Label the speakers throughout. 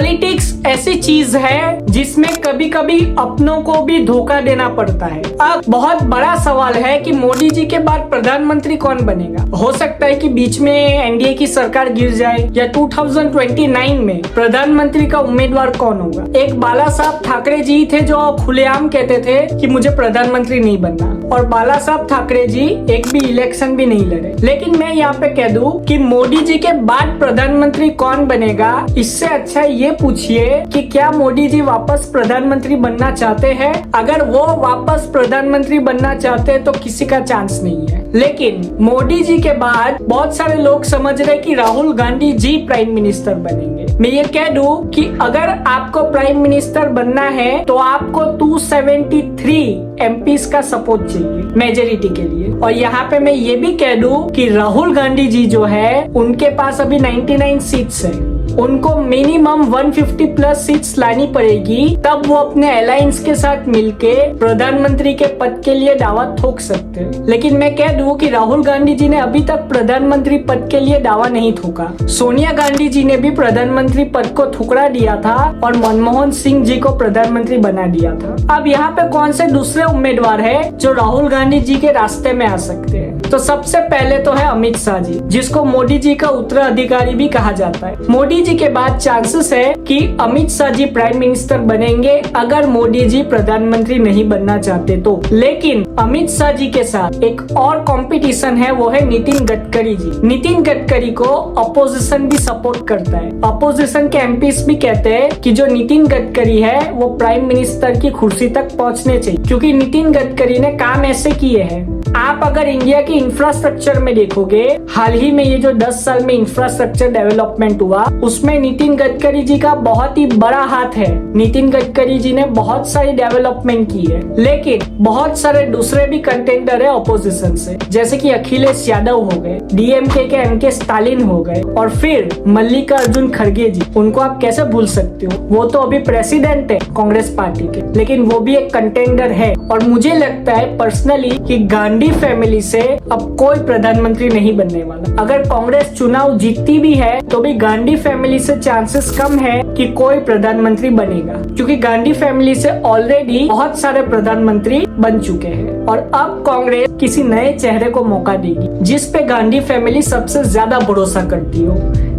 Speaker 1: Politics ऐसी चीज है जिसमें कभी कभी अपनों को भी धोखा देना पड़ता है। अब बहुत बड़ा सवाल है कि मोदी जी के बाद प्रधानमंत्री कौन बनेगा। हो सकता है कि बीच में एनडीए की सरकार गिर जाए या 2029 में प्रधानमंत्री का उम्मीदवार कौन होगा। एक बाला साहब ठाकरे जी थे जो खुलेआम कहते थे कि मुझे प्रधानमंत्री नहीं बनना, और बाला साहब ठाकरे जी एक भी इलेक्शन भी नहीं लड़े। लेकिन मैं यहाँ पे कह दूं कि मोदी जी के बाद प्रधानमंत्री कौन बनेगा, इससे अच्छा ये पूछिए कि क्या मोदी जी वापस प्रधानमंत्री बनना चाहते हैं। अगर वो वापस प्रधानमंत्री बनना चाहते हैं तो किसी का चांस नहीं है। लेकिन मोदी जी के बाद बहुत सारे लोग समझ रहे कि राहुल गांधी जी प्राइम मिनिस्टर बनेंगे। मैं ये कह दूं कि अगर आपको प्राइम मिनिस्टर बनना है तो आपको 273 एमपीज का सपोर्ट चाहिए मेजोरिटी के लिए। और यहाँ पे मैं ये भी कह दूं कि राहुल गांधी जी जो है उनके पास अभी 99 सीट्स है, उनको मिनिमम 150 प्लस सीट्स लानी पड़ेगी, तब वो अपने अलायंस के साथ मिलके प्रधानमंत्री के पद के लिए दावा ठोक सकते हैं। लेकिन मैं कह दूं कि राहुल गांधी जी ने अभी तक प्रधानमंत्री पद के लिए दावा नहीं ठोका। सोनिया गांधी जी ने भी प्रधानमंत्री पद को ठुकरा दिया था और मनमोहन सिंह जी को प्रधानमंत्री बना दिया था। अब यहाँ पे कौन से दूसरे उम्मीदवार है जो राहुल गांधी जी के रास्ते में आ सकते हैं। तो सबसे पहले तो है अमित शाह जी, जिसको मोदी जी का उत्तराधिकारी भी कहा जाता है। मोदी जी के बाद चांसेस है कि अमित शाह जी प्राइम मिनिस्टर बनेंगे अगर मोदी जी प्रधानमंत्री नहीं बनना चाहते तो। लेकिन अमित शाह जी के साथ एक और कंपटीशन है, वो है नितिन गडकरी जी। नितिन गडकरी को अपोजिशन भी सपोर्ट करता है। अपोजिशन के एमपीज भी कहते हैं कि जो नितिन गडकरी है वो प्राइम मिनिस्टर की कुर्सी तक पहुंचने चाहिए, क्योंकि नितिन गडकरी ने काम ऐसे किए हैं। आप अगर इंडिया के इंफ्रास्ट्रक्चर में देखोगे, हाल ही में ये जो 10 साल में इंफ्रास्ट्रक्चर डेवलपमेंट हुआ उसमें नितिन गडकरी जी का बहुत ही बड़ा हाथ है। नितिन गडकरी जी ने बहुत सारी डेवलपमेंट की है। लेकिन बहुत सारे दूसरे भी कंटेंडर है अपोजिशन से, जैसे कि अखिलेश यादव हो गए, डीएमके के एमके स्टालिन हो गए, और फिर मल्लिकार्जुन खड़गे जी, उनको आप कैसे भूल सकते हो। वो तो अभी प्रेसिडेंट है कांग्रेस पार्टी के, लेकिन वो भी एक कंटेंडर है। और मुझे लगता है पर्सनली कि गांधी फैमिली से अब कोई प्रधानमंत्री नहीं बनने वाला। अगर कांग्रेस चुनाव जीतती भी है तो भी गांधी फैमिली से चांसेस कम है कि कोई प्रधानमंत्री बनेगा, क्योंकि गांधी फैमिली से ऑलरेडी बहुत सारे प्रधानमंत्री बन चुके हैं। और अब कांग्रेस किसी नए चेहरे को मौका देगी जिस पे गांधी फैमिली सबसे ज्यादा भरोसा करती हो,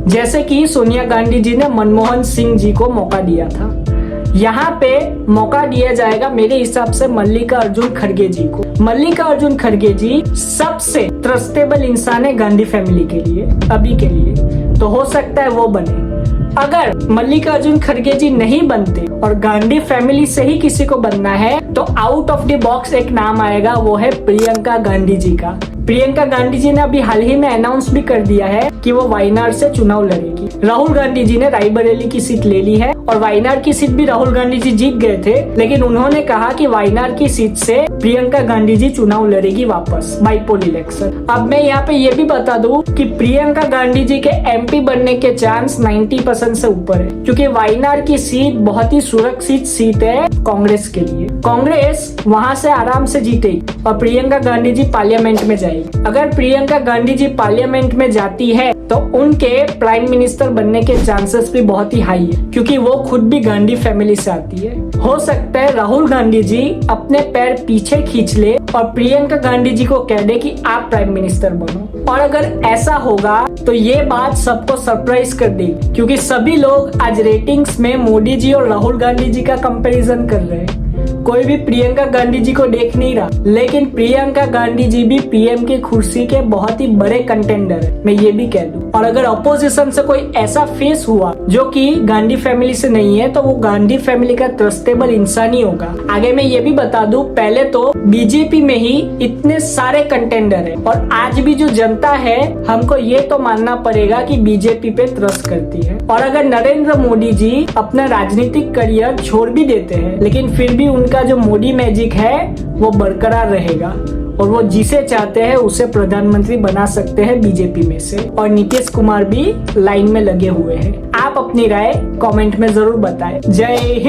Speaker 1: जैसे कि सोनिया गांधी जी ने मनमोहन सिंह जी को मौका दिया था। यहाँ पे मौका दिया जाएगा मेरे हिसाब से मल्लिकार्जुन खड़गे जी को। मल्लिकार्जुन खड़गे जी सबसे ट्रस्टेबल इंसान है गांधी फैमिली के लिए अभी के लिए, तो हो सकता है वो बने। अगर मल्लिकार्जुन खड़गे जी नहीं बनते और गांधी फैमिली से ही किसी को बनना है तो आउट ऑफ द बॉक्स एक नाम आएगा, वो है प्रियंका गांधी जी का। प्रियंका गांधी जी ने अभी हाल ही में अनाउंस भी कर दिया है कि वो वायनाड से चुनाव लड़ेगी। राहुल गांधी जी ने रायबरेली की सीट ले ली है और वायनाड की सीट भी राहुल गांधी जी जीत गए थे, लेकिन उन्होंने कहा कि वायनाड की सीट से प्रियंका गांधी जी चुनाव लड़ेगी वापस बाईपोल इलेक्शन। अब मैं यहाँ पे ये भी बता दूं कि प्रियंका गांधी जी के एमपी बनने के चांस 90% से ऊपर है, क्योंकि वायनाड की सीट बहुत ही सुरक्षित सीट है कांग्रेस के लिए। कांग्रेस वहाँ से आराम से जीतेगी और प्रियंका गांधी जी पार्लियामेंट में जाएगी। अगर प्रियंका गांधी जी पार्लियामेंट में जाती है तो उनके प्राइम मिनिस्टर बनने के चांसेस भी बहुत ही हाई है, क्योंकि वो खुद भी गांधी फैमिली से आती है। हो सकता है राहुल गांधी जी अपने पैर पीछे खींच ले और प्रियंका गांधी जी को कह दे कि आप प्राइम मिनिस्टर बनो। और अगर ऐसा होगा तो ये बात सबको सरप्राइज कर देगी, क्योंकि सभी लोग आज रेटिंग्स में मोदी जी और राहुल गांधी जी का कंपैरिजन कर रहे हैं। कोई भी प्रियंका गांधी जी को देख नहीं रहा, लेकिन प्रियंका गांधी जी भी पीएम की कुर्सी के बहुत ही बड़े कंटेंडर है, मैं ये भी कह दूं। और अगर अपोजिशन से कोई ऐसा फेस हुआ जो कि गांधी फैमिली से नहीं है तो वो गांधी फैमिली का ट्रस्टेबल इंसान ही होगा। आगे मैं ये भी बता दूं, पहले तो बीजेपी में ही इतने सारे कंटेंडर है और आज भी जो जनता है हमको ये तो मानना पड़ेगा कि बीजेपी पे ट्रस्ट करती है। और अगर नरेंद्र मोदी जी अपना राजनीतिक करियर छोड़ भी देते हैं, लेकिन फिर भी उनका जो मोदी मैजिक है वो बरकरार रहेगा और वो जिसे चाहते हैं उसे प्रधानमंत्री बना सकते हैं बीजेपी में से। और नीतीश कुमार भी लाइन में लगे हुए हैं। आप अपनी राय कमेंट में जरूर बताएं। जय हिंद।